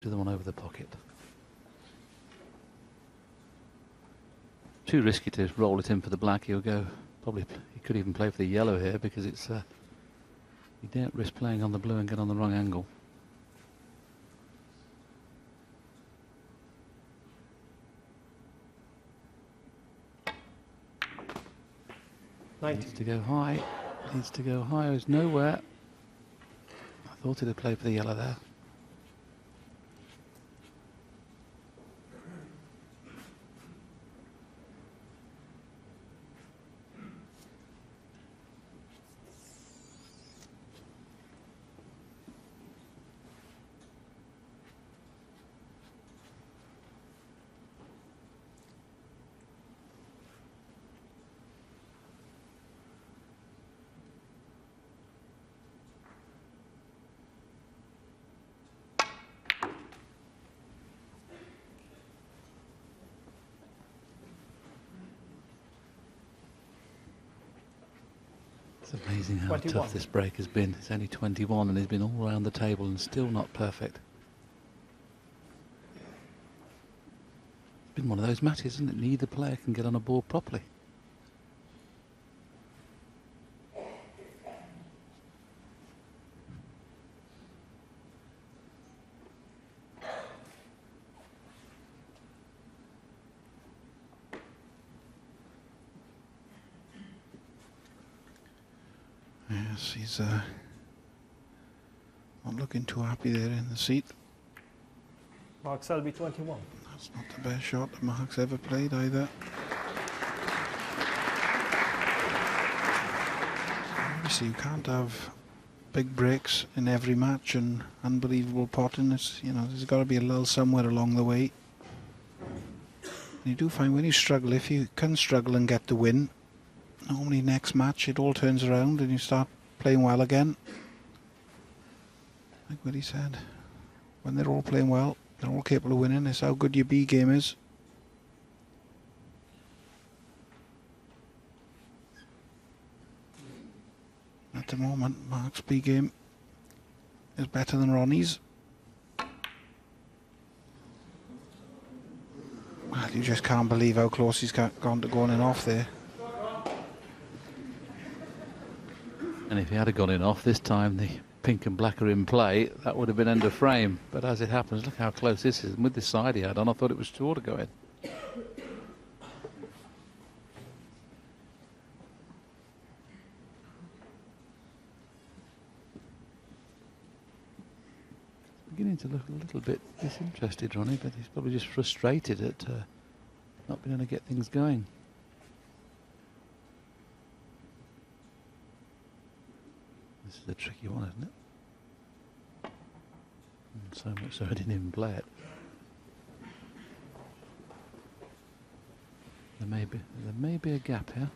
to the one over the pocket. Too risky to roll it in for the black. He'll go, probably, he could even play for the yellow here because it's, you daren't risk playing on the blue and get on the wrong angle. Needs to go high. Needs to go high. It's nowhere. I thought he'd have played for the yellow there. It's amazing how 21. tough this break has been. It's only 21 and he's been all around the table and still not perfect. It's been one of those matches, isn't it? Neither player can get on a board properly. Yes, he's not looking too happy there in the seat. Mark Selby, 21. That's not the best shot that Mark's ever played either. Obviously, you can't have big breaks in every match and unbelievable potting. It's, you know, there's got to be a lull somewhere along the way. And you do find when you struggle, if you can struggle and get the win, normally next match it all turns around and you start playing well again. Like what he said, when they're all playing well, they're all capable of winning. It's how good your B game is. At the moment, Mark's B game is better than Ronnie's. Well, you just can't believe how close he's gone to going off there. And if he had gone in off this time, the pink and black are in play, that would have been end of frame. But as it happens, look how close this is. And with the side he had on, I thought it was sure to go in. Beginning to look a little bit disinterested, Ronnie, but he's probably just frustrated at not being able to get things going. This is a tricky one, isn't it? And so much so I didn't even play it. There may be a gap here.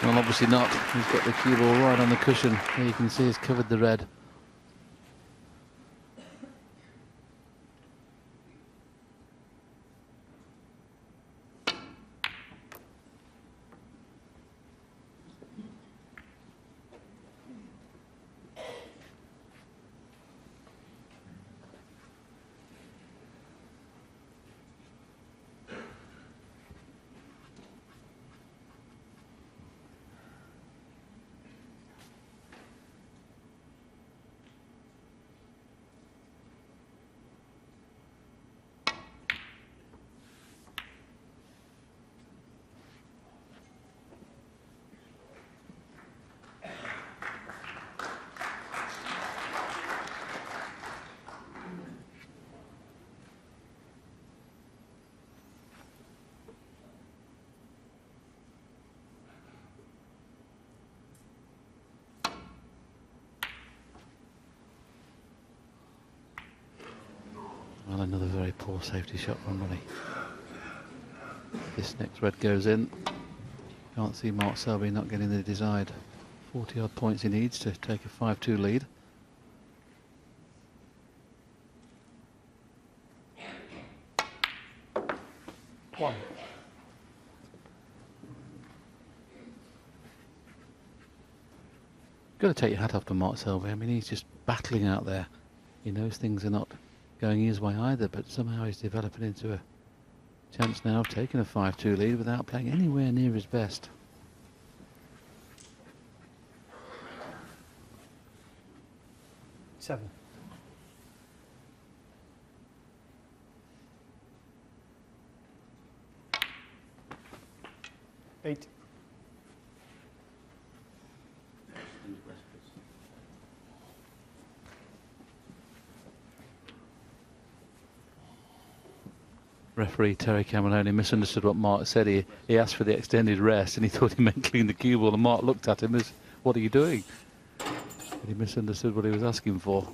Well, obviously not. He's got the cue ball right on the cushion. There you can see he's covered the red. Well, another very poor safety shot from Ronnie. This next red goes in. Can't see Mark Selby not getting the desired 40 odd points he needs to take a 5-2 lead. One. Got to take your hat off to Mark Selby. I mean, he's just battling out there. He knows things are not going his way either, but somehow he's developing into a chance now of taking a 5-2 lead without playing anywhere near his best. Seven. Eight. Referee Terry Cameroni misunderstood what Mark said. He asked for the extended rest and he thought he meant clean the cue ball, and Mark looked at him as, what are you doing? But he misunderstood what he was asking for.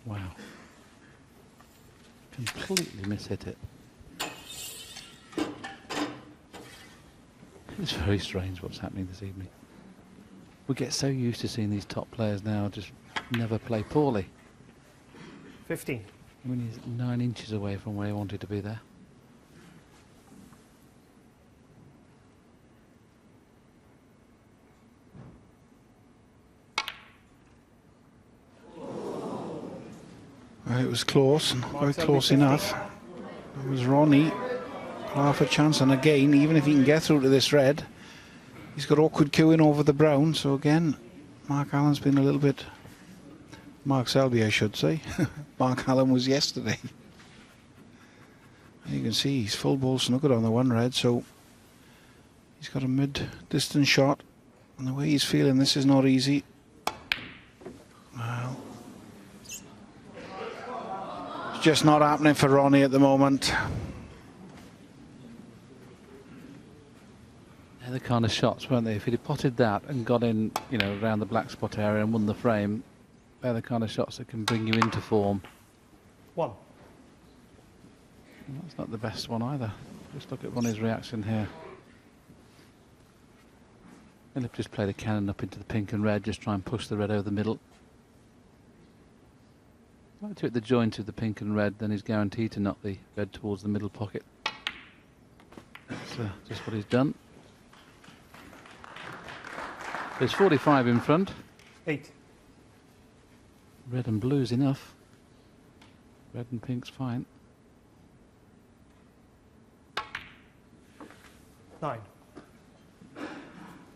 Wow. Completely mishit it. It's very strange what's happening this evening. We get so used to seeing these top players now just never play poorly. 15. I mean, he's 9 inches away from where he wanted to be there. It was close, and quite close enough. It was Ronnie, half a chance, and again, even if he can get through to this red, he's got awkward queuing over the brown. So again, Mark Allen's been a little bit, Mark Selby I should say. Mark Allen was yesterday. And you can see he's full ball snookered on the one red, so he's got a mid-distance shot, and the way he's feeling, this is not easy. Well, just not happening for Ronnie at the moment. They're the kind of shots, weren't they? If he'd have potted that and got in, you know, around the black spot area and won the frame, they're the kind of shots that can bring you into form. 1. That's not the best one either. Just look at Ronnie's reaction here. He'll have just played a cannon up into the pink and red, just try and push the red over the middle. Right to hit the joint of the pink and red, then he's guaranteed to knock the red towards the middle pocket. That's just what he's done. There's 45 in front. 8. Red and blue's enough. Red and pink's fine. 9.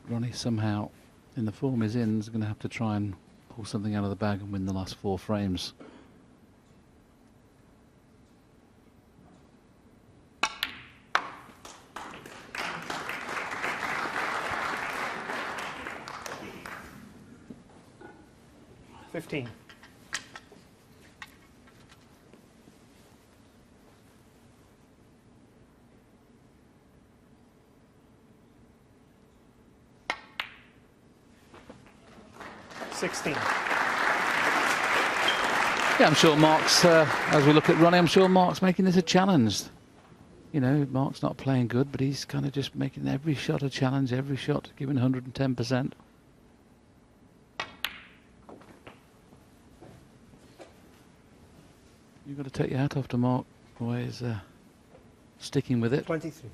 Ronnie somehow, in the form he's in, is going to have to try and pull something out of the bag and win the last 4 frames. $15. $16. Yeah, I'm sure Mark's, as we look at Ronnie, I'm sure Mark's making this a challenge. You know, Mark's not playing good, but he's kind of just making every shot a challenge, every shot giving 110%. You've got to take your hat off to Mark, the way he's sticking with it. 23.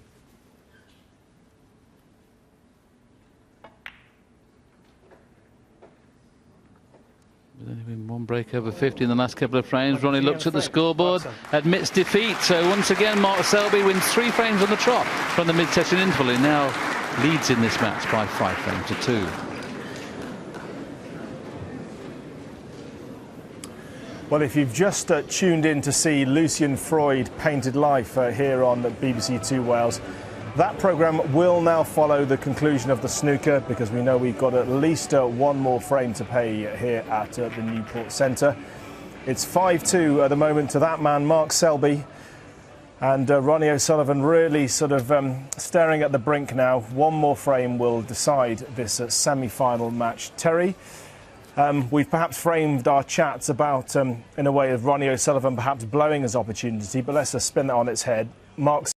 There's only been one break over 50 in the last couple of frames. Ronnie looks at the scoreboard, admits defeat. So once again, Mark Selby wins 3 frames on the trot from the mid-session interval. He now leads in this match by 5 frames to 2. Well, if you've just tuned in to see Lucian Freud painted life here on BBC 2 Wales, that programme will now follow the conclusion of the snooker, because we know we've got at least one more frame to pay here at the Newport Centre. It's 5-2 at the moment to that man, Mark Selby, and Ronnie O'Sullivan really sort of staring at the brink now. One more frame will decide this semi-final match. Terry, we've perhaps framed our chats about, in a way, of Ronnie O'Sullivan perhaps blowing his opportunity, but let's spin that on its head. Mark